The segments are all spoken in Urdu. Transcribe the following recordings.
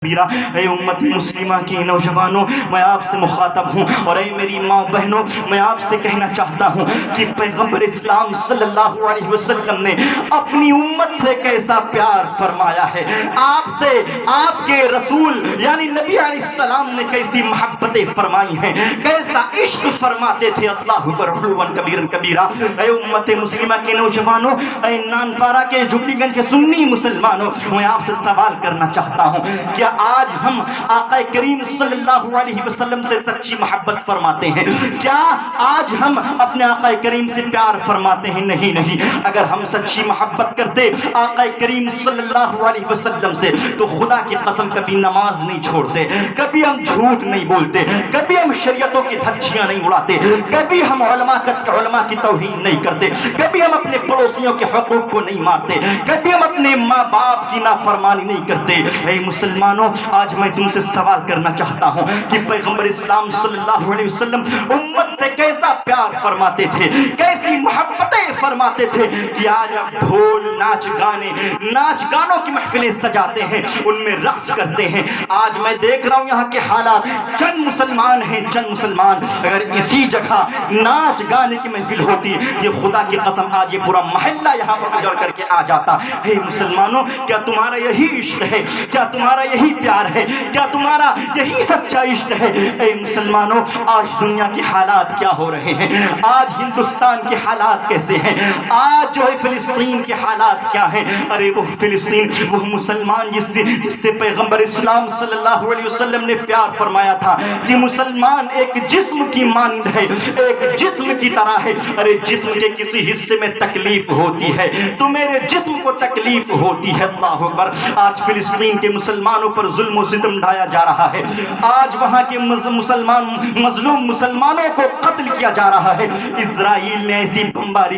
اے امت مسلمہ کی نوجوانوں، میں آپ سے مخاطب ہوں، اور اے میری ماں بہنوں، میں آپ سے کہنا چاہتا ہوں کہ پیغمبر اسلام صلی اللہ علیہ وسلم نے اپنی امت سے کیسا پیار فرمایا ہے، آپ سے آپ کے رسول یعنی نبی علیہ السلام نے کیسی محبتیں فرمائی ہیں، کیسا عشق فرماتے تھے۔ اللہ اکبر علوا کبیرا کبیرا۔ اے امت مسلمہ کے نوجوانوں، اے نانپارہ کے جھگڑی گنج کے سنی مسلمانوں، میں آپ سے سوال کرنا چاہتا ہوں، کیا آج ہم آقا کریم صلی اللہ علیہ وسلم سے سچی محبت فرماتے ہیں؟ کیا آج ہم اپنے آقا کریم سے پیار فرماتے ہیں؟ نہیں۔ اگر ہم سچی محبت کرتے آقا کریم صلی اللہ علیہ وسلم سے تو خدا کی قسم کبھی نماز نہیں چھوڑتے، کبھی ہم جھوٹ نہیں بولتے، کبھی ہم شریعتوں کی دھجیاں نہیں اڑاتے، کبھی ہم علماء کی توہین نہیں کرتے، کبھی ہم اپنے پڑوسیوں کے حقوق کو نہیں مارتے، کبھی ہم اپنے ماں باپ کی نافرمانی نہیں کرتے۔ اے مسلمانوں، آج میں تم سے سوال کرنا چاہتا ہوں کہ پیغمبر اسلام صلی اللہ علیہ وسلم امت سے کیسا پیار فرماتے تھے، کیسی محبتیں فرماتے تھے کہ آج آپ ڈھول ناچ گانوں کی محفلیں سجاتے ہیں، ان میں رقص کرتے ہیں۔ آج میں دیکھ رہا ہوں یہاں کے حالات، چند مسلمان ہیں، چند مسلمان، اگر اسی جگہ ناچ گانے کی محفل ہوتی، یہ خدا کی قسم آج یہ پورا محلہ یہاں پر اجڑ کر کے آ جاتا۔ اے مسلمانوں، کیا تمہارا یہی عشق ہے؟ کیا تمہارا یہی پیار ہے؟ کیا تمہارا یہی سچا عشق ہے؟ اے مسلمانوں، آج دنیا کے حالات کیا ہو رہے ہیں؟ آج ہندوستان کے حالات کیسے ہیں؟ آج جو ہے فلسطین کے حالات کیا ہیں؟ ارے وہ فلسطین، وہ مسلمان جس سے پیغمبر اسلام صلی اللہ علیہ وسلم نے پیار فرمایا تھا کہ مسلمان ایک جسم کی مانند ہے، ایک جسم کی طرح ہے۔ ارے جسم کے کسی حصے میں تکلیف ہوتی ہے تو میرے جسم کو تکلیف ہوتی ہے۔ اللہ اکبر۔ آج فلسطین کے مسلمانوں پر ظلم و ستم ڈھایا جا رہا ہے، آج وہاں کے مظلوم مسلمانوں کو قتل کیا جا رہا ہے۔ اسرائیل نے ایسی بمباری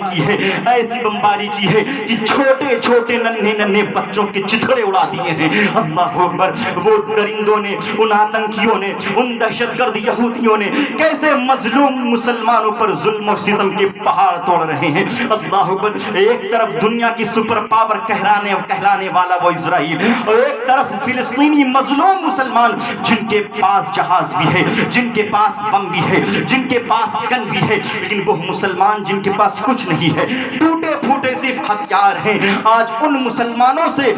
کی ہے کہ چھوٹے چھوٹے ننھے بچوں کے چتھڑے اڑا دیے ہیں۔ اللہ اکبر۔ وہ درندوں نے، ان آتنکیوں نے، ان دہشت گرد یہودیوں نے کیسے مظلوم مسلمانوں پر ظلم و ستم کے پہاڑ توڑ رہے ہیں۔ اللہ اکبر۔ ایک طرف دنیا کی سپر پاور کہلانے والا وہ اسرائیل، اور ایک طرف فلسطینی مظلوم مسلمان جن کے پاس جہاز بھی ہے، جن کے پاس بم بھی ہے، جن کے پاس گن بھی ہے، لیکن وہ مسلمان جن کے پاس کچھ نہیں ہے، ٹوٹے پھوٹے صرف ہتھیار ہیں۔ آج ان مسلمانوں سے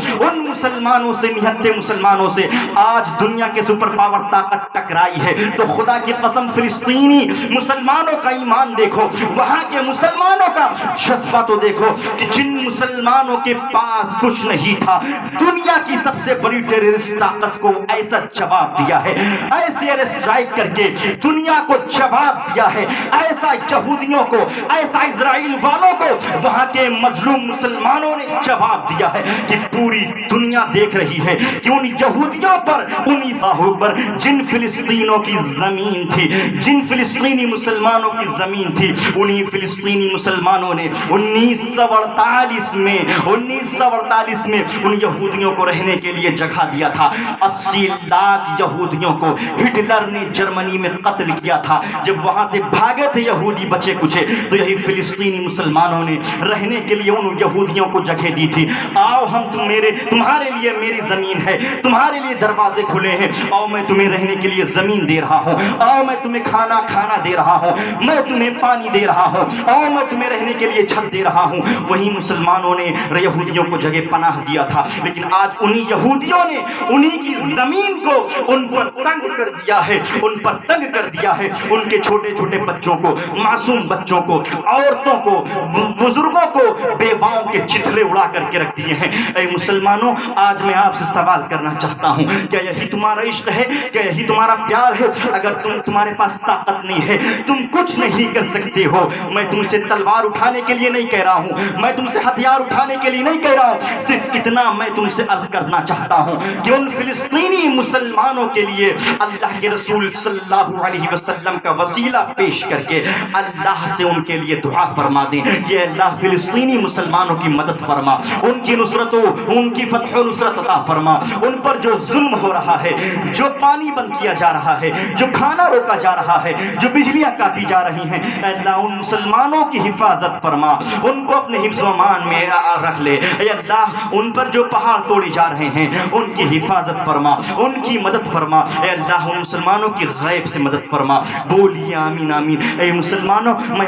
نہتے مسلمانوں سے آج دنیا کے سپر پاور طاقت ٹکرائی ہے۔ تو خدا کی قسم فلسطینی مسلمانوں کا ایمان دیکھو، وہاں کے مسلمانوں کا جذبہ تو دیکھو کہ جن مسلمانوں کے پاس کچھ نہیں تھا، دنیا کی سب سے بڑی ٹیررسٹ طاقت کو ایسا جواب دیا ہے، ایسے ایئر اسٹرائک کر کے دنیا کو جواب دیا ہے، ایسا یہودیوں کو، ایسا اسرائیل والوں کو وہاں کے مظلوم مسلمانوں نے جواب دیا ہے کہ پوری دنیا دیکھ رہی ہے کہ ان یہودیوں پر، انہی صاحب پر جن فلسطینوں کی زمین تھی، جن فلسطینی مسلمانوں کی زمین تھی، انہی فلسطینی مسلمانوں نے 1948 میں ان یہودیوں کو رہنے کے لیے جگہ دیا تھا۔ 80 لاکھ یہودیوں کو ہٹلر نے جرمنی میں قتل کیا تھا۔ جب وہاں سے بھاگے تھے یہودی بچے کچھے تو یہی فلسطینی مسلمانوں نے رہنے کے لیے ان یہودیوں کو جگہ دی تھی۔ آؤ ہم تمہارے لیے میری زمین ہے، تمہارے لیے دروازے کھلے ہیں، آؤ میں تمہیں رہنے کے لیے زمین دے رہا ہوں، آؤ میں تمہیں کھانا دے رہا ہوں، میں تمہیں پانی دے رہا ہوں، آؤ میں تمہیں رہنے کے لیے چھت دے رہا ہوں۔ وہی مسلمانوں نے یہودیوں کو جگہ پناہ دیا تھا، لیکن آج انہی یہودیوں نے انہی کی زمین کو ان پر تنگ کر دیا ہے، ان کے چھوٹے چھوٹے بچوں کو، معصوم بچوں کو، عورتوں کو، بزرگوں کو، بیواؤں کے چتھڑے اڑا کر کے رکھ دیے ہیں۔ اے مسلمانوں، آج میں آپ سے سوال کرنا چاہتا ہوں، کیا یہی تمہارا عشق ہے؟ کیا یہی تمہارا پیار ہے؟ اگر تمہارے پاس طاقت نہیں ہے، تم کچھ نہیں کر سکتے ہو، میں تم سے تلوار اٹھانے کے لیے نہیں کہہ رہا ہوں، میں تم سے ہتھیار اٹھانے کے لیے نہیں کہہ رہا ہوں، صرف اتنا میں تم سے عرض کرنا چاہتا ہوں کہ ان فلسطینی مسلمانوں کے لیے اللہ کے رسول صلی اللہ علیہ وسلم کا وسیلہ پیش کر کے اللہ سے ان کے لیے دعا فرما دیں کہ اللہ فلسطینی مسلمانوں کی مدد فرما، ان کی نصرت، ان کی فتح و نصرت عطا فرما، ان پر جو ظلم ہو رہا ہے، جو پانی بند کیا جا رہا ہے، جو کھانا روکا جا رہا ہے، جو بجلیاں کاٹی جا رہی ہیں، اللہ ان مسلمانوں کی حفاظت فرما، ان کو اپنے حفظ و امان میں رکھ لے۔ اے اللہ ان پر جو پہاڑ توڑے جا رہے ہیں ان کی حفاظت فرما، ان کی مدد فرما اے اللہ، مسلمانوں کی غیب سے مدد فرما، بولیے آمین آمین۔ اے مسلمانوں، میں